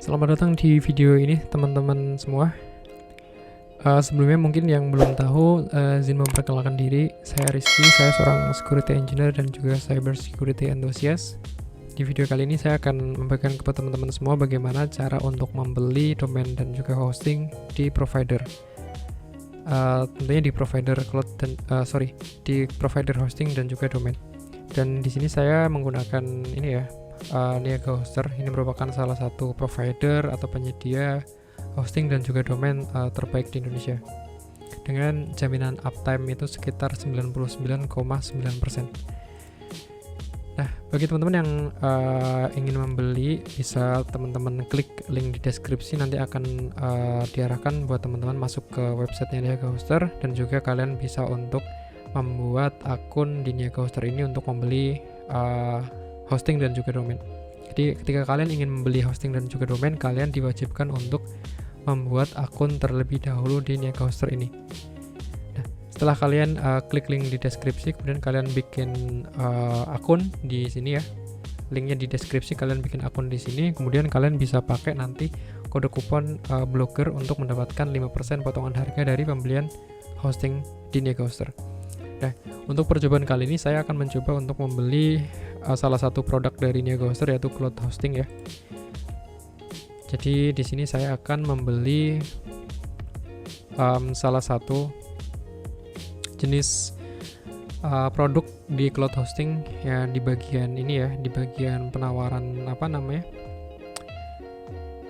Selamat datang di video ini teman-teman semua. Sebelumnya mungkin yang belum tahu, izin memperkenalkan diri. Saya Rizky, saya seorang security engineer dan juga cyber security enthusiast. Di video kali ini saya akan membagikan kepada teman-teman semua bagaimana cara untuk membeli domain dan juga hosting di provider. Tentunya di provider cloud dan di provider hosting dan juga domain. Dan di sini saya menggunakan ini ya, Niaga Hoster. Ini merupakan salah satu provider atau penyedia hosting dan juga domain terbaik di Indonesia dengan jaminan uptime itu sekitar 99,9%. Nah, bagi teman-teman yang ingin membeli, bisa teman-teman klik link di deskripsi, nanti akan diarahkan buat teman-teman masuk ke websitenya Niaga Hoster, dan juga kalian bisa untuk membuat akun di Niaga Hoster ini untuk membeli hosting dan juga domain. Jadi ketika kalian ingin membeli hosting dan juga domain, kalian diwajibkan untuk membuat akun terlebih dahulu di Niaga Hoster ini. Nah, setelah kalian klik link di deskripsi, kemudian kalian bikin akun di sini ya. Linknya di deskripsi, kalian bikin akun di sini, kemudian kalian bisa pakai nanti kode kupon blogger untuk mendapatkan 5% potongan harga dari pembelian hosting di Niaga Hoster. Nah, untuk percobaan kali ini saya akan mencoba untuk membeli salah satu produk dari Niaga Hoster, yaitu cloud hosting ya. Jadi di sini saya akan membeli salah satu jenis produk di cloud hosting ya, di bagian ini ya, di bagian penawaran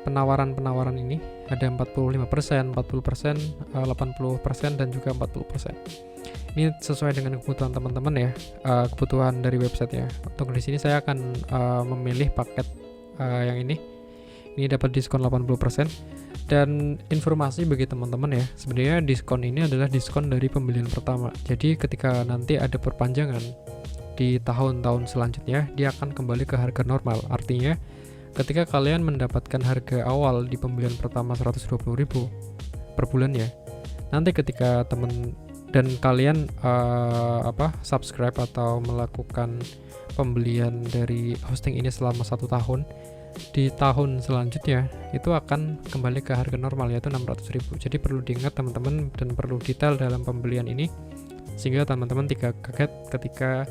penawaran ini ada 45%, 40%, 80% dan juga 40%. Ini sesuai dengan kebutuhan teman-teman ya, kebutuhan dari websitenya. Untuk di sini saya akan memilih paket yang ini. Ini dapat diskon 80%. Dan informasi bagi teman-teman ya, sebenarnya diskon ini adalah diskon dari pembelian pertama. Jadi ketika nanti ada perpanjangan di tahun-tahun selanjutnya, dia akan kembali ke harga normal. Artinya ketika kalian mendapatkan harga awal di pembelian pertama 120.000 per bulan ya, nanti ketika kalian subscribe atau melakukan pembelian dari hosting ini selama 1 tahun, di tahun selanjutnya itu akan kembali ke harga normal, yaitu 600.000. Jadi perlu diingat teman-teman, dan perlu detail dalam pembelian ini sehingga teman-teman tidak kaget ketika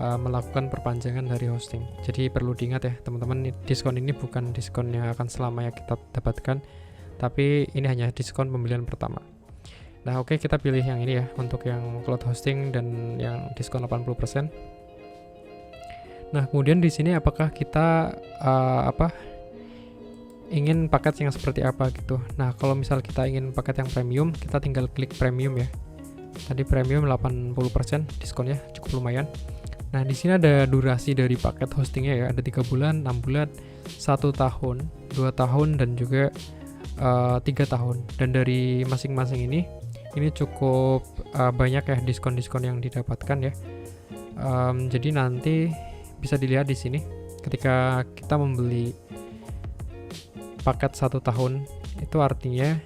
melakukan perpanjangan dari hosting. Jadi perlu diingat ya teman-teman, diskon ini bukan diskon yang akan selamanya kita dapatkan, tapi ini hanya diskon pembelian pertama. Nah, oke, kita pilih yang ini ya, untuk yang cloud hosting dan yang diskon 80%. Nah, kemudian di sini apakah kita ingin paket yang seperti apa gitu. Nah, kalau misal kita ingin paket yang premium, kita tinggal klik premium ya. Tadi premium 80% diskonnya cukup lumayan. Nah, di sini ada durasi dari paket hostingnya ya, ada 3 bulan, 6 bulan, 1 tahun, 2 tahun dan juga 3 tahun. Dan dari masing-masing ini cukup banyak ya diskon-diskon yang didapatkan ya. Jadi nanti bisa dilihat di sini ketika kita membeli paket 1 tahun, itu artinya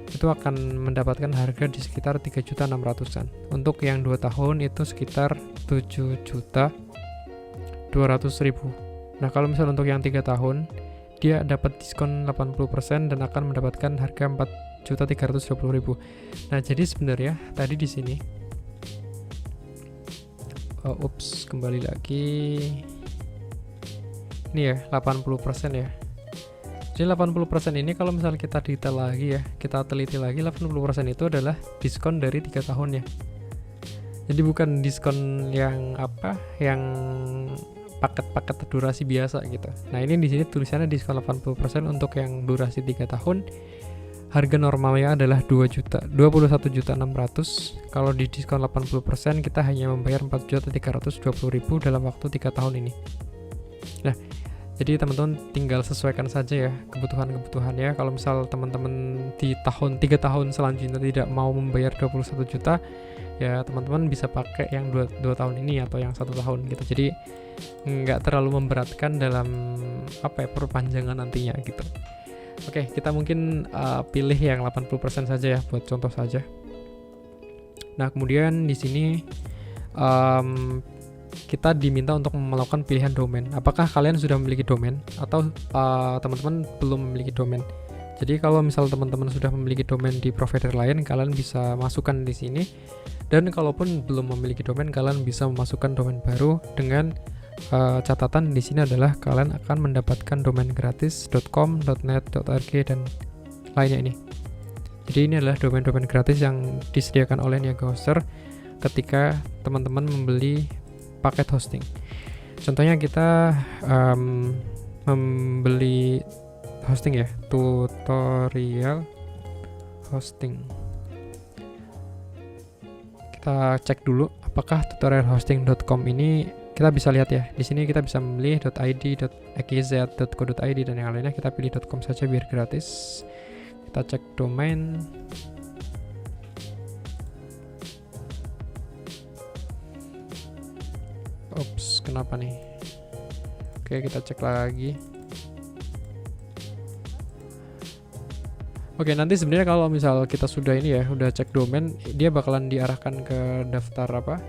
itu akan mendapatkan harga di sekitar 3.600.000-an. Untuk yang 2 tahun itu sekitar 7.200.000. Nah, kalau misal untuk yang 3 tahun dia dapat diskon 80% dan akan mendapatkan harga 4.320.000. Nah, jadi sebenarnya tadi di sini kembali lagi. Ini ya, 80% ya. Jadi 80% ini kalau misalnya kita detail lagi ya, kita teliti lagi, 80% itu adalah diskon dari 3 tahunnya. Jadi bukan diskon yang paket-paket durasi biasa gitu. Nah, ini di sini tulisannya diskon 80% untuk yang durasi 3 tahun. Harga normalnya adalah 21.600.000. Kalau di diskon 80% kita hanya membayar 4.320.000 dalam waktu 3 tahun ini. Nah, jadi teman-teman tinggal sesuaikan saja ya kebutuhan-kebutuhannya. Kalau misal teman-teman di 3 tahun selanjutnya tidak mau membayar 21 juta, ya teman-teman bisa pakai yang 2 tahun ini atau yang 1 tahun gitu. Jadi nggak terlalu memberatkan dalam perpanjangan nantinya gitu. Oke, kita mungkin pilih yang 80% saja ya, buat contoh saja. Nah, kemudian di sini kita diminta untuk melakukan pilihan domain. Apakah kalian sudah memiliki domain atau teman-teman belum memiliki domain? Jadi kalau misal teman-teman sudah memiliki domain di provider lain, kalian bisa masukkan di sini. Dan kalaupun belum memiliki domain, kalian bisa memasukkan domain baru dengan catatan di sini adalah kalian akan mendapatkan domain gratis .com, .net, .org dan lainnya ini. Jadi ini adalah domain-domain gratis yang disediakan oleh Niaga Hoster ketika teman-teman membeli paket hosting. Contohnya kita membeli hosting ya, tutorial hosting. Kita cek dulu apakah tutorialhosting.com ini, kita bisa lihat ya. Di sini kita bisa memilih .id, .xyz, .co.id dan yang lainnya. Kita pilih .com saja biar gratis. Kita cek domain. Ops, kenapa nih? Oke, kita cek lagi. Oke, nanti sebenarnya kalau misal kita sudah ini ya, udah cek domain, dia bakalan diarahkan ke daftar apa?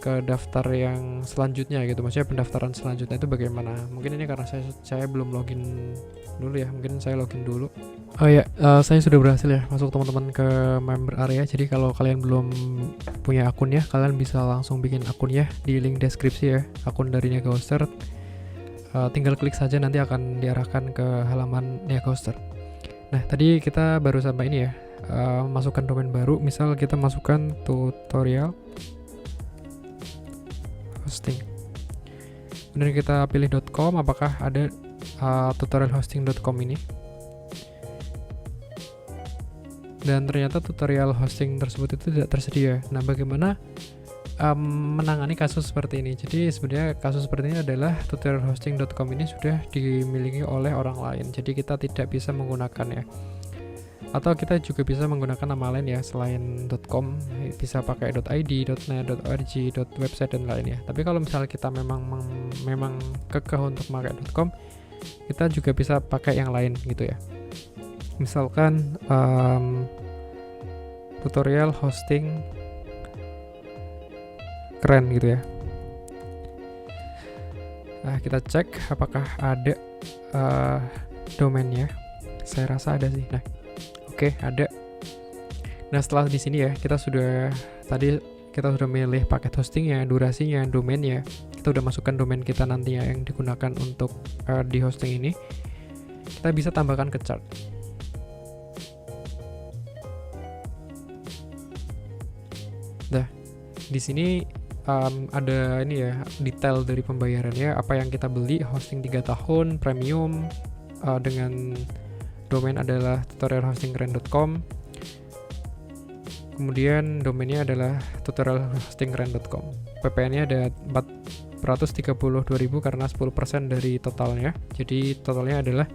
Ke daftar yang selanjutnya gitu. Maksudnya pendaftaran selanjutnya itu bagaimana? Mungkin ini karena saya belum login dulu ya. Mungkin saya login dulu. Oh ya, saya sudah berhasil ya masuk teman-teman ke member area. Jadi kalau kalian belum punya akun ya, kalian bisa langsung bikin akun ya di link deskripsi ya, akun dari Niaga Hoster. Tinggal klik saja, nanti akan diarahkan ke halaman Niaga Hoster. Nah, tadi kita baru sampai ini ya, masukkan domain baru. Misal kita masukkan tutorial hosting. Kemudian kita pilih .com, apakah ada tutorialhosting.com ini. Dan ternyata tutorial hosting tersebut itu tidak tersedia. Nah, bagaimana menangani kasus seperti ini? Jadi sebenarnya kasus seperti ini adalah tutorialhosting.com ini sudah dimiliki oleh orang lain. Jadi kita tidak bisa menggunakannya. Atau kita juga bisa menggunakan nama lain ya selain .com, bisa pakai .id, .net, .org, .website dan lainnya. Tapi kalau misalnya kita memang kekeh untuk pakai .com, kita juga bisa pakai yang lain gitu ya. Misalkan tutorial hosting keren gitu ya. Nah, kita cek apakah ada domainnya. Saya rasa ada sih. Nah, oke, ada. Nah, setelah di sini ya, kita sudah milih paket hostingnya, durasinya, domainnya. Kita udah masukkan domain kita nantinya yang digunakan untuk di hosting ini. Kita bisa tambahkan ke chart. Nah, di sini ada ini ya, detail dari pembayarannya, apa yang kita beli, hosting 3 tahun, premium, dengan domain adalah tutorialhostingkeren.com. Kemudian domainnya adalah tutorialhostingkeren.com. PPN-nya ada 432.000 karena 10% dari totalnya. Jadi totalnya adalah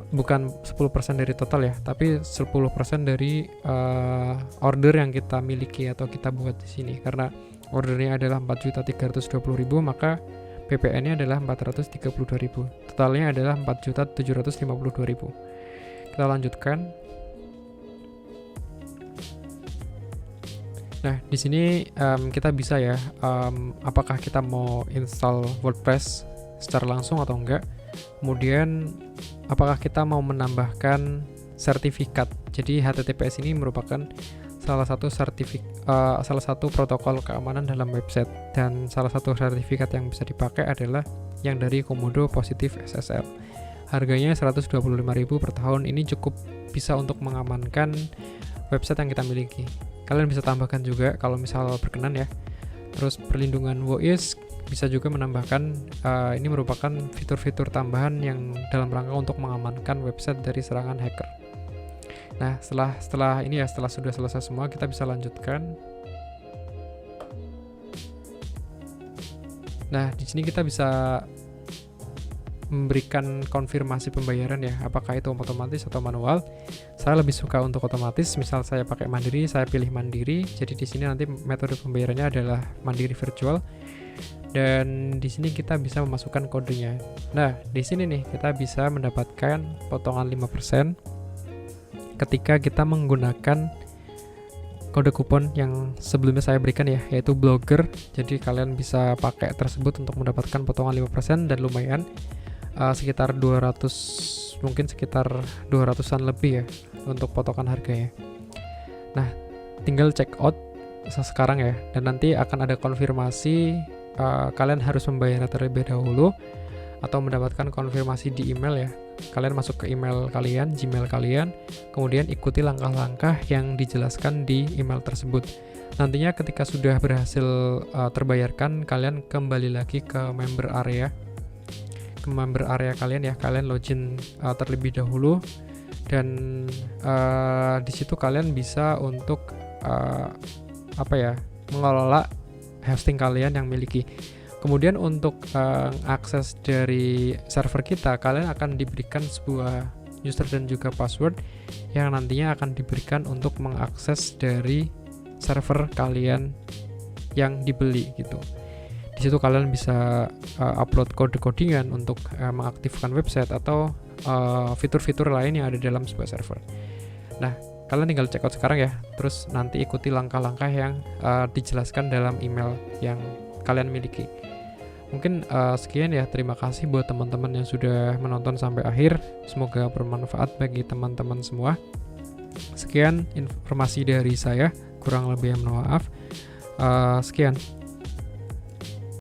bukan 10% dari total ya, tapi 10% dari order yang kita miliki atau kita buat di sini. Karena ordernya adalah 4.320.000, maka PPN-nya adalah 432.000. Totalnya adalah 4.752.000. Kita lanjutkan. Nah, di sini kita bisa ya, apakah kita mau install WordPress secara langsung atau enggak. Kemudian apakah kita mau menambahkan sertifikat. Jadi HTTPS ini merupakan salah satu protokol keamanan dalam website, dan salah satu sertifikat yang bisa dipakai adalah yang dari Komodo Positive SSL. Harganya 125.000 per tahun. Ini cukup bisa untuk mengamankan website yang kita miliki. Kalian bisa tambahkan juga kalau misal berkenan ya. Terus perlindungan WOIS bisa juga menambahkan, ini merupakan fitur-fitur tambahan yang dalam rangka untuk mengamankan website dari serangan hacker. Nah, setelah sudah selesai semua, kita bisa lanjutkan. Nah, di sini kita bisa memberikan konfirmasi pembayaran ya, apakah itu otomatis atau manual. Saya lebih suka untuk otomatis. Misal saya pakai Mandiri, saya pilih Mandiri. Jadi di sini nanti metode pembayarannya adalah Mandiri Virtual. Dan di sini kita bisa memasukkan kodenya. Nah, di sini nih kita bisa mendapatkan potongan 5% ketika kita menggunakan kode kupon yang sebelumnya saya berikan ya, yaitu blogger. Jadi kalian bisa pakai tersebut untuk mendapatkan potongan 5% dan lumayan, sekitar 200, mungkin sekitar 200-an lebih ya untuk potongan harganya. Nah, tinggal check out sekarang ya, dan nanti akan ada konfirmasi. Kalian harus membayar terlebih dahulu atau mendapatkan konfirmasi di email ya. Kalian masuk ke email kalian, Gmail kalian, kemudian ikuti langkah-langkah yang dijelaskan di email tersebut. Nantinya ketika sudah berhasil terbayarkan, kalian kembali lagi ke member area, kalian ya. Kalian login terlebih dahulu, dan di situ kalian bisa untuk mengelola hosting kalian yang miliki. Kemudian untuk akses dari server kita, kalian akan diberikan sebuah user dan juga password yang nantinya akan diberikan untuk mengakses dari server kalian yang dibeli gitu. Di situ kalian bisa upload kode-codingan untuk mengaktifkan website atau fitur-fitur lain yang ada dalam sebuah server. Nah, kalian tinggal check out sekarang ya, terus nanti ikuti langkah-langkah yang dijelaskan dalam email yang kalian miliki. Mungkin sekian ya, terima kasih buat teman-teman yang sudah menonton sampai akhir. Semoga bermanfaat bagi teman-teman semua. Sekian informasi dari saya, kurang lebih mohon maaf. Sekian.